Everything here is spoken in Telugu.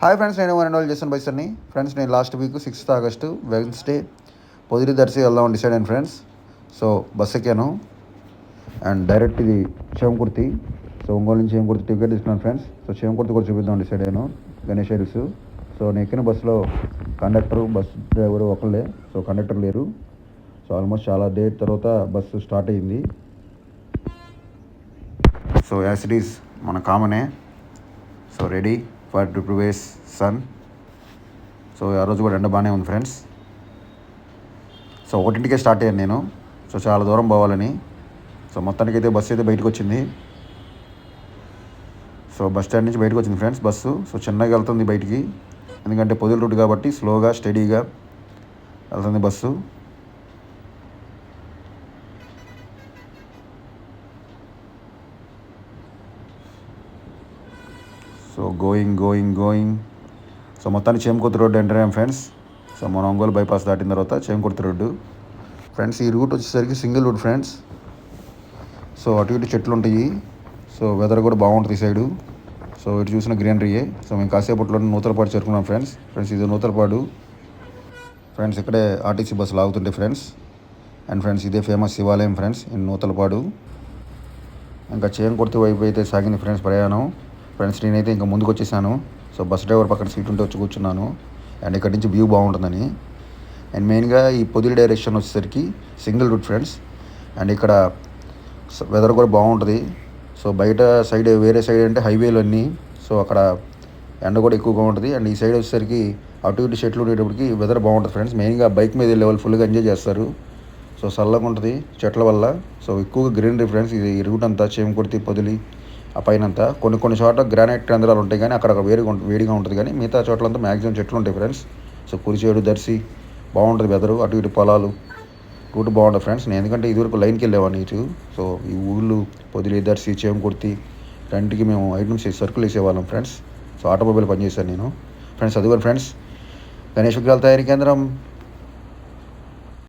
హాయ్ ఫ్రెండ్స్, నేను ఎన్రోల్ చేశాను బైసర్ని. ఫ్రెండ్స్, నేను last week 6th August Wednesday Podili Darsi వెళ్దామని డిసైడ్ అయ్యాను ఫ్రెండ్స్. సో బస్ ఎక్కాను అండ్ డైరెక్ట్ ఇది చేమకుర్తి. సో ఒంగోలు నుంచి చేమకుర్తి టికెట్ తీసుకున్నాను ఫ్రెండ్స్. సో చేమకుర్తి కూడా చూపిద్దామని డిసైడ్ అయ్యాను. గణేష్ హిల్స్. సో నేను ఎక్కిన బస్సులో కండక్టర్ బస్ డ్రైవరు ఒకళ్ళే. సో కండక్టర్ లేరు. సో ఆల్మోస్ట్ చాలా డేట్ తర్వాత బస్సు స్టార్ట్ అయ్యింది. సో యాజ్ ఇట్ ఈస్ మన కామనే. So ready for today's sun. So ఆ రోజు కూడా ఎండ బాగానే ఉంది ఫ్రెండ్స్. సో 1ంటికే స్టార్ట్ అయ్యాను నేను. సో చాలా దూరం పోవాలని. సో మొత్తానికి అయితే బస్సు అయితే బయటకు వచ్చింది. సో బస్ స్టాండ్ నుంచి బయటకు వచ్చింది ఫ్రెండ్స్ బస్సు. సో చిన్నగా వెళ్తుంది బయటికి, ఎందుకంటే పొదిలి రూట్ కాబట్టి స్లోగా స్టడీగా వెళ్తుంది బస్సు. So going. సో మొత్తానికి చేమకుర్తి రోడ్డు ఎంటర్ అయ్యాం ఫ్రెండ్స్. సో మన ఒంగోలు బైపాస్ దాటిన తర్వాత చేమకుర్తి రోడ్డు ఫ్రెండ్స్. ఈ రూట్ వచ్చేసరికి సింగిల్ రూట్ ఫ్రెండ్స్. సో అటు ఇటు చెట్లు ఉంటాయి. సో వెదర్ కూడా బాగుంటుంది ఈ సైడు. సో ఇటు చూసిన గ్రీనరీయే. సో మేము కాసేపట్లో నూతలపాడు చేరుకున్నాం ఫ్రెండ్స్. ఇది నూతలపాడు ఫ్రెండ్స్. ఇక్కడే ఆర్టీసీ బస్సులు ఆగుతుంటాయి ఫ్రెండ్స్. అండ్ ఫ్రెండ్స్, ఇదే ఫేమస్ శివాలయం ఫ్రెండ్స్ ఇన్ నూతలపాడు. ఇంకా చేమకుర్తి వైపు అయితే సాగింది ఫ్రెండ్స్ ప్రయాణం. ఫ్రెండ్స్, నేనైతే ఇంకా ముందుకు వచ్చేసాను. సో బస్ డ్రైవర్ పక్కన సీట్ ఉంటే వచ్చి కూర్చున్నాను. అండ్ ఇక్కడ నుంచి వ్యూ బాగుంటుందని. అండ్ మెయిన్గా ఈ పొదిలి డైరెక్షన్ వచ్చేసరికి సింగిల్ రూట్ ఫ్రెండ్స్. అండ్ ఇక్కడ వెదర్ కూడా బాగుంటుంది. సో బయట సైడ్ వేరే సైడ్ అంటే హైవేలు అన్నీ. సో అక్కడ ఎండ కూడా ఎక్కువగా ఉంటుంది. అండ్ ఈ సైడ్ వచ్చేసరికి అటు ఇటు చెట్లు ఉండేటప్పటికి వెదర్ బాగుంటుంది ఫ్రెండ్స్. మెయిన్గా బైక్ మీద వెళ్ళే వాళ్ళు ఫుల్గా ఎంజాయ్ చేస్తారు. సో చల్లగా ఉంటుంది చెట్ల వల్ల. సో ఎక్కువగా గ్రీనరీ ఫ్రెండ్స్. ఇది రూట్ అంతా చేమకుర్తి పొదిలి ఆ పైనంతా కొన్ని చోట్ల గ్రానైట్ రంధ్రాలు ఉంటాయి, కానీ అక్కడ వేడిగా ఉంటుంది. కానీ మిగతా చోట్లంతా మ్యాక్సిమం చెట్లు ఉంటాయి ఫ్రెండ్స్. సో కురిచేడు దర్శి బాగుంటుంది వెదరు. అటు ఇటు పొలాలు రూట్ బాగుంటుంది ఫ్రెండ్స్. నేను ఎందుకంటే ఇదివరకు లైన్కి వెళ్ళేవాడిని ఇటు. సో ఈ ఊళ్ళు పొదిలి దర్శి చేమకుర్తి రెంటికి మేము ఐటమ్స్ సర్కుల్ వేసేవాళ్ళం ఫ్రెండ్స్. సో ఆటోమొబైల్ పనిచేశాను నేను ఫ్రెండ్స్. అదిగోని ఫ్రెండ్స్, గణేష్ విగ్రహాల తయారీ కేంద్రం